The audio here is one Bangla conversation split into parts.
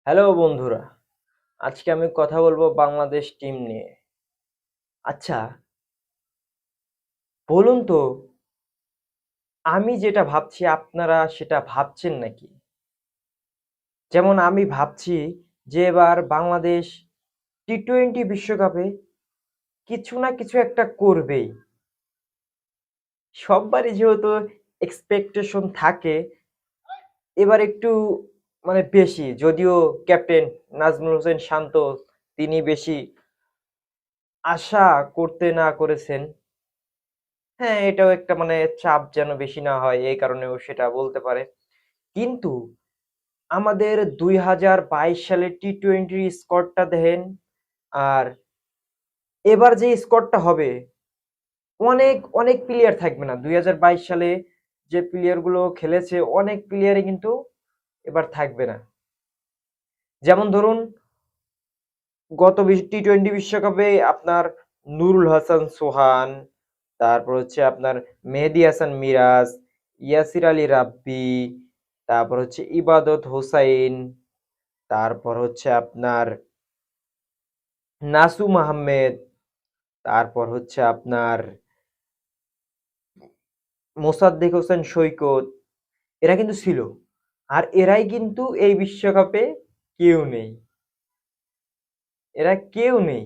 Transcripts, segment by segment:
হ্যালো বন্ধুরা, আজকে আমি কথা বলবো বাংলাদেশ টিম নিয়ে। আচ্ছা, বলুন তো, আমি যেটা ভাবছি আপনারা সেটা ভাবছেন নাকি? যেমন আমি ভাবছি যে এবার বাংলাদেশ টি-20 বিশ্বকাপে কিছু না কিছু একটা করবেই। সববারই যেহেতু এক্সপেকটেশন থাকে, এবার একটু বেশি। যদিও ক্যাপ্টেন নাজমুল হোসেন শান্ত তিনি বেশি আশা করতে না করেছেন। হ্যাঁ, এটাও একটা চাপ যেন বেশি না হয় এই কারণেও সেটা বলতে পারে। কিন্তু আমাদের 2022 সালে টি-20 স্কোয়াডটা দেখেন, আর এবার যে স্কোয়াডটা হবে অনেক অনেক প্লেয়ার থাকবে না। 2022 সালে যে প্লেয়ার গুলো খেলেছে অনেক প্লেয়ারই কিন্তু এবার থাকবে না। যেমন ধরুন, গত টি-20 বিশ্বকাপে আপনার নুরুল হাসান সোহান, তারপর হচ্ছে আপনার মেহেদী হাসান মিরাজ, ইয়াসির আলী রাব্বি, তারপর হচ্ছে ইবাদত হোসাইন, তারপর হচ্ছে আপনার নাসুম আহমেদ, তারপর হচ্ছে আপনার মোসাদ্দেক হোসেন সৈকত, এরা কিন্তু ছিল। আর এরাই কিন্তু এই বিশ্বকাপে কেউ নেই, এরা কেউ নেই।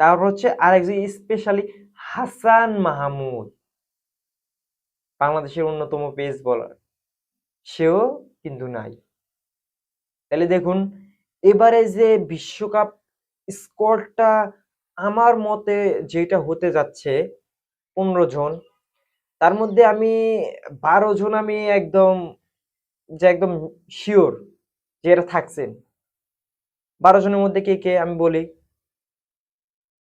তারপর হচ্ছে আরেকজন স্পেশালি হাসান মাহমুদ, বাংলাদেশের অন্যতম পেস বোলার, সেও কিন্তু নাই। তাহলে দেখুন, এবারে যে বিশ্বকাপ স্কোয়াডটা আমার মতে যেটা হতে যাচ্ছে 15 জন, তার মধ্যে আমি 12 জন আমি একদম শিওর যে এরা থাকছেন। 12 জনের মধ্যে কে কে আমি বলি।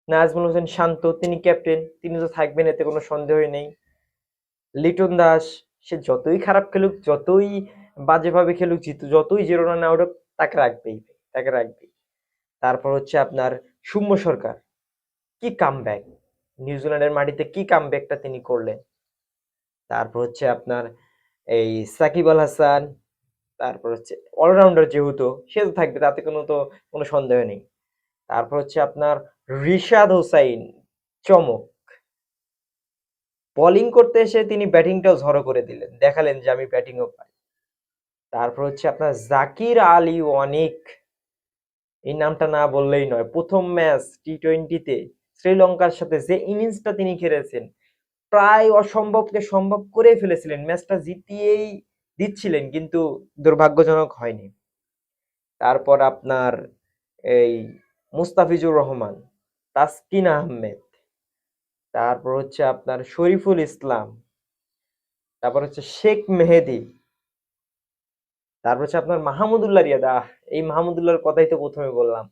নাজমুল হোসেন শান্ত, তিনি ক্যাপ্টেন, তিনি তো থাকবেন, এতে কোনো সন্দেহই নেই। লিটন দাস, সে যতই খারাপ খেলুক, যতই বাজেভাবে খেলুক, যতই জিরো রান আউট হোক, তাকে রাখবেই, তাকে রাখবেই। তারপর হচ্ছে আপনার সৌম্য সরকার, কি কামব্যাক! নিউজিল্যান্ডের মাটিতে কি কামব্যাকটা তিনি করলেন। তারপর হচ্ছে আপনার এই সাকিব আল হাসান, তারপর হচ্ছে অলরাউন্ডার, যেহেতু সে তো থাকবে, তাতে কোনো সন্দেহ নেই। তারপর হচ্ছে আপনার রিশাদ হোসাইন, চমক! বোলিং করতে এসে তিনি ব্যাটিংটাও ঝড়ো করে দিলেন, দেখালেন যে আমি ব্যাটিংও পাই। তারপর হচ্ছে আপনার জাকির আলী অনিক, এই নামটা না বললেই নয়। প্রথম ম্যাচ টি-20-তে শ্রীলঙ্কার সাথে যে ইনিংসটা তিনি খেলেছেন, প্রায় অসম্ভবকে সম্ভব করে ফেলেছিলেন, ম্যাচটা জিতিয়েই দিচ্ছিলেন, কিন্তু দুর্ভাগ্যজনক হয়নি। তারপর আপনার এই মুস্তাফিজুর রহমান, তাসকিন আহমেদ, তারপর হচ্ছে আপনার শরীফুল ইসলাম, তারপর হচ্ছে শেখ মেহেদী, তারপর হচ্ছে আপনার মাহমুদুল্লাহ রিয়াদ। এই মাহমুদুল্লাহর কথাই তো প্রথমে বললাম,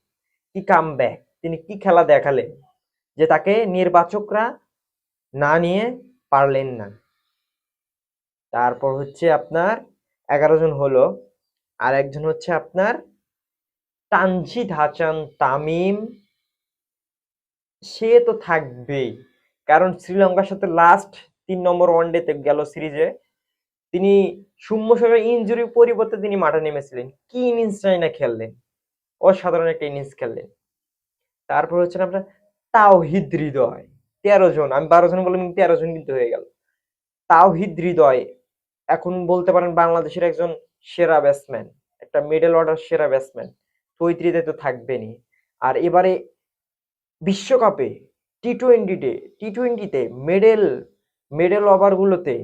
কি কামব্যাক! তিনি কি খেলা দেখালেন যে তাকে নির্বাচকরা না নিয়ে পারলেন না। তারপর হচ্ছে আপনার 11 জন হলো। আর একজন হচ্ছে আপনার তানজিদ হাসান তামিম, সে তো থাকবেই। কারণ শ্রীলঙ্কার সাথে লাস্ট 3 নম্বর ওয়ানডেতে গেল সিরিজে তিনি শূন্য সময় ইনজুরির পরিবর্তে তিনি মাঠে নেমেছিলেন, কি ইনিংসটাই না খেললেন! অসাধারণ একটা ইনিংস খেললেন। তারপর হচ্ছে আপনার তাওহিদ হৃদয়, 13 জন, আমি 12 জন বললাম, 13 জন কিন্তু হয়ে গেল। তাওহিদ হৃদয় এখন বলতে পারেন বাংলাদেশের একজন সেরা ব্যাটসম্যান, একটা মিডল অর্ডার সেরা ব্যাটসম্যান, চৈত্রীতে তো থাকবেনই। আর এবারে বিশ্বকাপে টি-20-তে মেডেল মেডেল ওভারগুলোতে,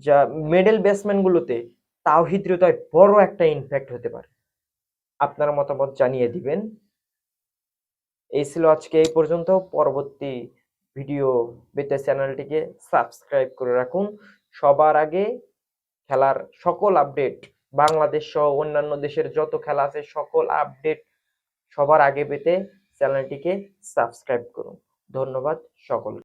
যা মেডেল ব্যাটসম্যানগুলোতে তাওহিদ হৃদয় বড় একটা ইমপ্যাক্ট হতে পারে। আপনার মতামত জানিয়ে দিবেন। এই ছিল আজকে এই পর্যন্ত। পরবর্তী ভিডিও পেতে চ্যানেলটিকে সাবস্ক্রাইব করে রাখুন। সবার আগে খেলার সকল আপডেট, বাংলাদেশ সহ অন্যান্য দেশের যত খেলা আছে সকল আপডেট সবার আগে পেতে চ্যানেলটিকে সাবস্ক্রাইব করুন। ধন্যবাদ সকলকে।